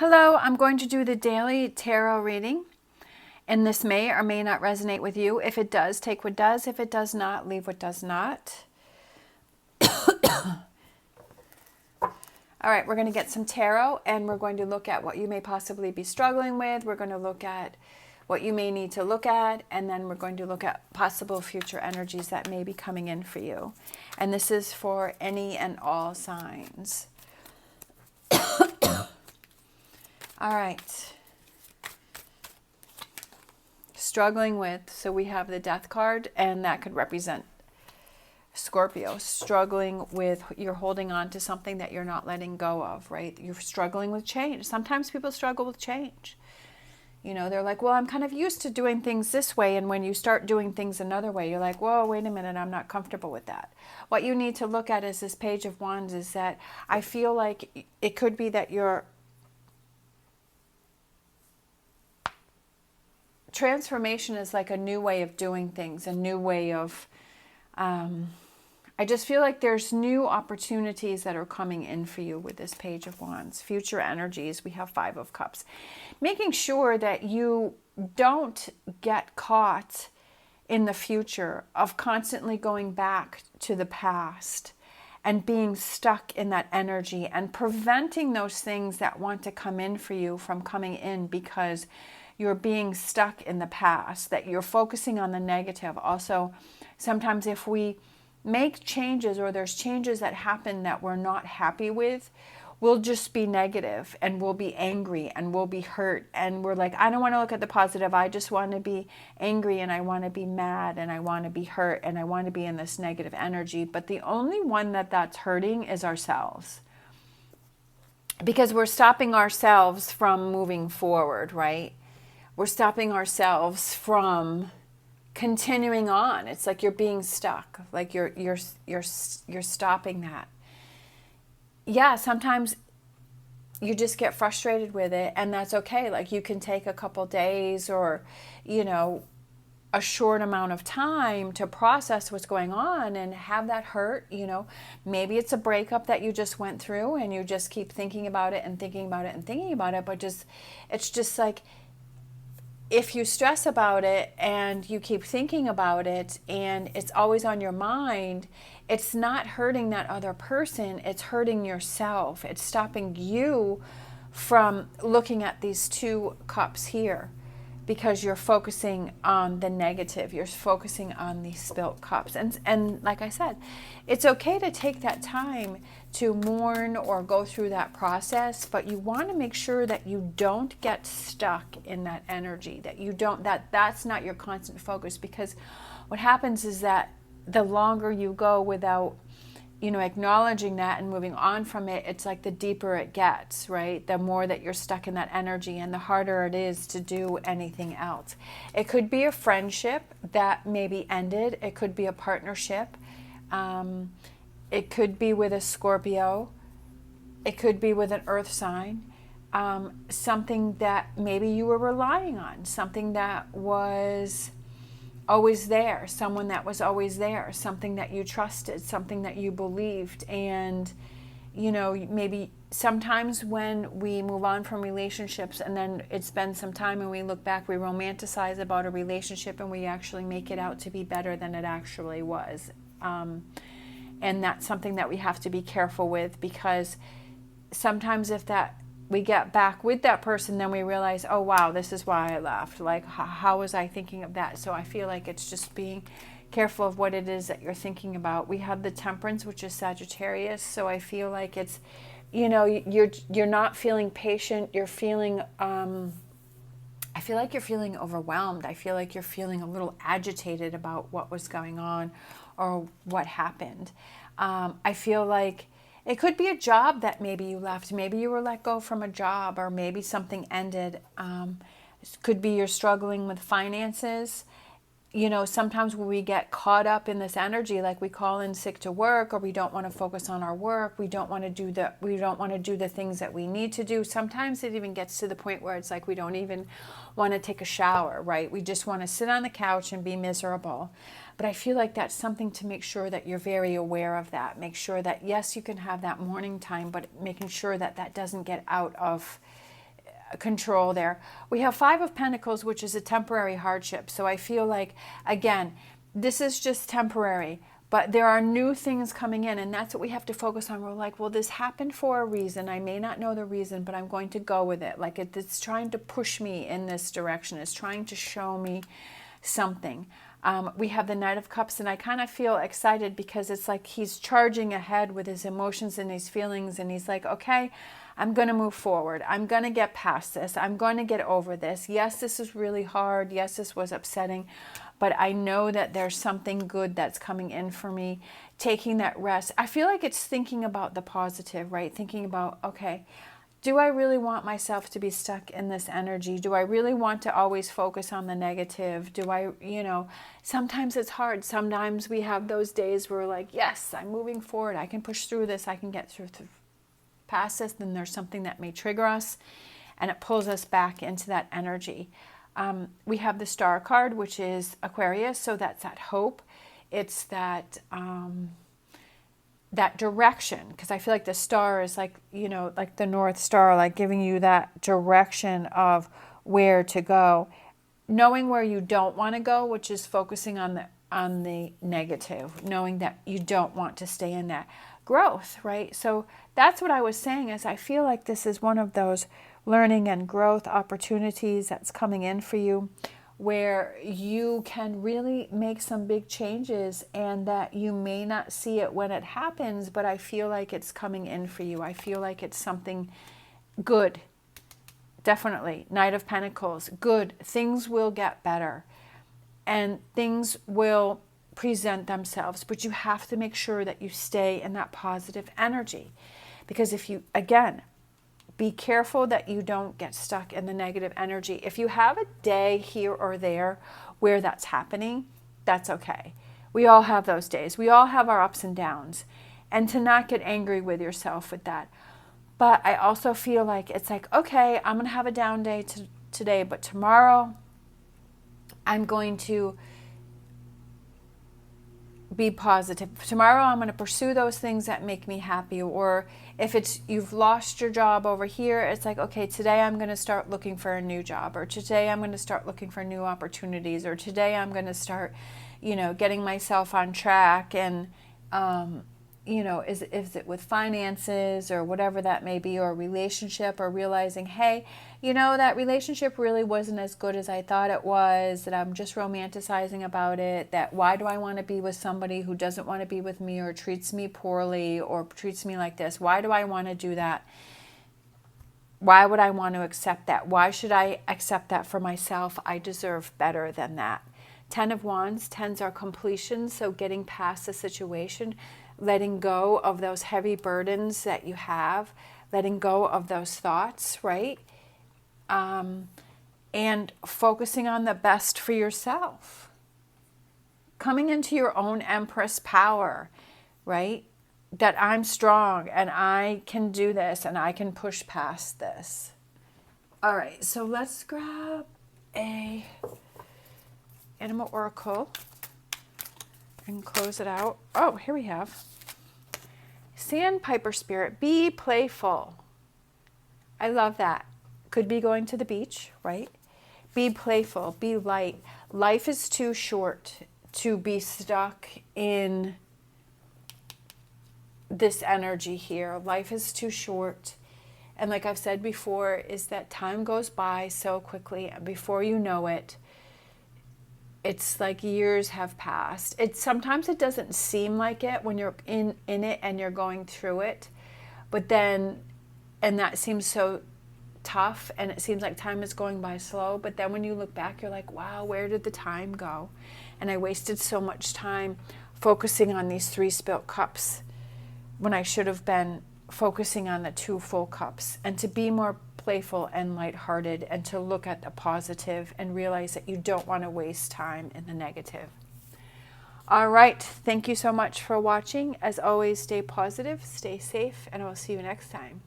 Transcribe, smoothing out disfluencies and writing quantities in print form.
Hello, I'm going to do the daily tarot reading, and this may or may not resonate with you. If it does, take what does. If it does not, leave what does not. All right, we're going to get some tarot, and we're going to look at what you may possibly be struggling with. We're going to look at what you may need to look at, and then we're going to look at possible future energies that may be coming in for you. And this is for any and all signs. All right. Struggling with, so we have the Death card, and that could represent Scorpio. Struggling with, you're holding on to something that you're not letting go of, right? You're struggling with change. Sometimes people struggle with change. You know, they're like, well, I'm kind of used to doing things this way. And when you start doing things another way, you're like, whoa, wait a minute, I'm not comfortable with that. What you need to look at is this Page of Wands is that I feel like it could be that you're transformation is like a new way of doing things, a new way of, I just feel like there's new opportunities that are coming in for you with this Page of Wands. Future energies, we have Five of Cups. Making sure that you don't get caught in the future of constantly going back to the past and being stuck in that energy and preventing those things that want to come in for you from coming in because you're being stuck in the past, that you're focusing on the negative. Also, sometimes if we make changes or there's changes that happen that we're not happy with, we'll just be negative and we'll be angry and we'll be hurt. And we're like, I don't want to look at the positive. I just want to be angry and I want to be mad and I want to be hurt and I want to be in this negative energy. But the only one that's hurting is ourselves. Because we're stopping ourselves from moving forward, right? We're stopping ourselves from continuing on. It's like you're being stuck, like you're stopping that. Yeah, sometimes you just get frustrated with it, and that's okay. Like you can take a couple days or, you know, a short amount of time to process what's going on and have that hurt. You know, maybe it's a breakup that you just went through and you just keep thinking about it and thinking about it and thinking about it, but it's just like, if you stress about it and you keep thinking about it and it's always on your mind, it's not hurting that other person, it's hurting yourself. It's stopping you from looking at these two cups here because you're focusing on the negative. You're focusing on these spilt cups. And like I said, it's okay to take that time to mourn or go through that process, but you want to make sure that you don't get stuck in that energy, that you don't, that's not your constant focus, because what happens is that the longer you go without, you know, acknowledging that and moving on from it, it's like the deeper it gets, right? The more that you're stuck in that energy and the harder it is to do anything else. It could be a friendship that maybe ended. It could be a partnership. It could be with a Scorpio. It could be with an earth sign. Something that maybe you were relying on, something that was always there, someone that was always there, something that you trusted, something that you believed. And, you know, maybe sometimes when we move on from relationships and then it's been some time and we look back, we romanticize about a relationship and we actually make it out to be better than it actually was. And that's something that we have to be careful with, because sometimes if that we get back with that person, then we realize, oh wow, this is why I left. Like, how was I thinking of that? So I feel like it's just being careful of what it is that you're thinking about. We have the Temperance, which is Sagittarius. So I feel like it's, you know, you're not feeling patient. You're feeling, I feel like you're feeling overwhelmed. I feel like you're feeling a little agitated about what was going on or what happened. I feel like it could be a job that maybe you left. Maybe you were let go from a job, or maybe something ended. It could be you're struggling with finances. You know, sometimes when we get caught up in this energy, like we call in sick to work, or we don't want to focus on our work, we don't want to do the things that we need to do. Sometimes it even gets to the point where it's like we don't even want to take a shower, right? We just want to sit on the couch and be miserable. But I feel like that's something to make sure that you're very aware of that. Make sure that, yes, you can have that morning time, but making sure that that doesn't get out of control there. We have Five of Pentacles, which is a temporary hardship. So I feel like, again, this is just temporary, but there are new things coming in, and that's what we have to focus on. We're like, well, this happened for a reason. I may not know the reason, but I'm going to go with it. Like it's trying to push me in this direction. It's trying to show me something. We have the Knight of Cups, and I kind of feel excited because it's like he's charging ahead with his emotions and his feelings, and he's like, okay, I'm going to move forward. I'm going to get past this. I'm going to get over this. Yes, this is really hard. Yes, this was upsetting, but I know that there's something good that's coming in for me. Taking that rest. I feel like it's thinking about the positive, right? Thinking about, okay, do I really want myself to be stuck in this energy? Do I really want to always focus on the negative? Do I, sometimes it's hard. Sometimes we have those days where we're like, yes, I'm moving forward. I can push through this. I can get through past this. Then there's something that may trigger us, and it pulls us back into that energy. We have the Star card, which is Aquarius. So that's that hope. It's that... that direction, because I feel like the star is like, like the North Star, like giving you that direction of where to go, knowing where you don't want to go, which is focusing on the negative, knowing that you don't want to stay in that growth, right? So that's what I was saying, is I feel like this is one of those learning and growth opportunities that's coming in for you, where you can really make some big changes, and that you may not see it when it happens, but I feel like it's coming in for you. I feel like it's something good. Definitely. Knight of Pentacles. Good. Things will get better, and things will present themselves, but you have to make sure that you stay in that positive energy, because if you, again, be careful that you don't get stuck in the negative energy. If you have a day here or there where that's happening, that's okay. We all have those days. We all have our ups and downs. And to not get angry with yourself with that. But I also feel like it's like, okay, I'm going to have a down day today, but tomorrow I'm going to be positive. Tomorrow I'm going to pursue those things that make me happy. Or if it's you've lost your job over here, it's like, okay, today I'm going to start looking for a new job, or today I'm going to start looking for new opportunities, or today I'm going to start, getting myself on track. And is it with finances or whatever that may be, or a relationship, or realizing, hey, that relationship really wasn't as good as I thought it was, that I'm just romanticizing about it, that why do I want to be with somebody who doesn't want to be with me, or treats me poorly, or treats me like this? Why do I want to do that? Why would I want to accept that? Why should I accept that for myself? I deserve better than that. 10 of Wands, 10s are completion, so getting past the situation, letting go of those heavy burdens that you have, letting go of those thoughts, right? And focusing on the best for yourself. Coming into your own Empress power, right? That I'm strong and I can do this and I can push past this. All right, so let's grab a Animal Oracle and close it out. Oh, here we have Sandpiper Spirit. Be playful. I love that. Could be going to the beach, right? Be playful. Be light. Life is too short to be stuck in this energy here. Life is too short. And like I've said before, is that time goes by so quickly, and before you know it, it's like years have passed. Sometimes it doesn't seem like it when you're in it and you're going through it. But then, and that seems so tough, and it seems like time is going by slow. But then when you look back, you're like, wow, where did the time go? And I wasted so much time focusing on these 3 spilt cups when I should have been focusing on the 2 full cups. And to be more playful and lighthearted, and to look at the positive and realize that you don't want to waste time in the negative. All right. Thank you so much for watching. As always, stay positive, stay safe, and I will see you next time.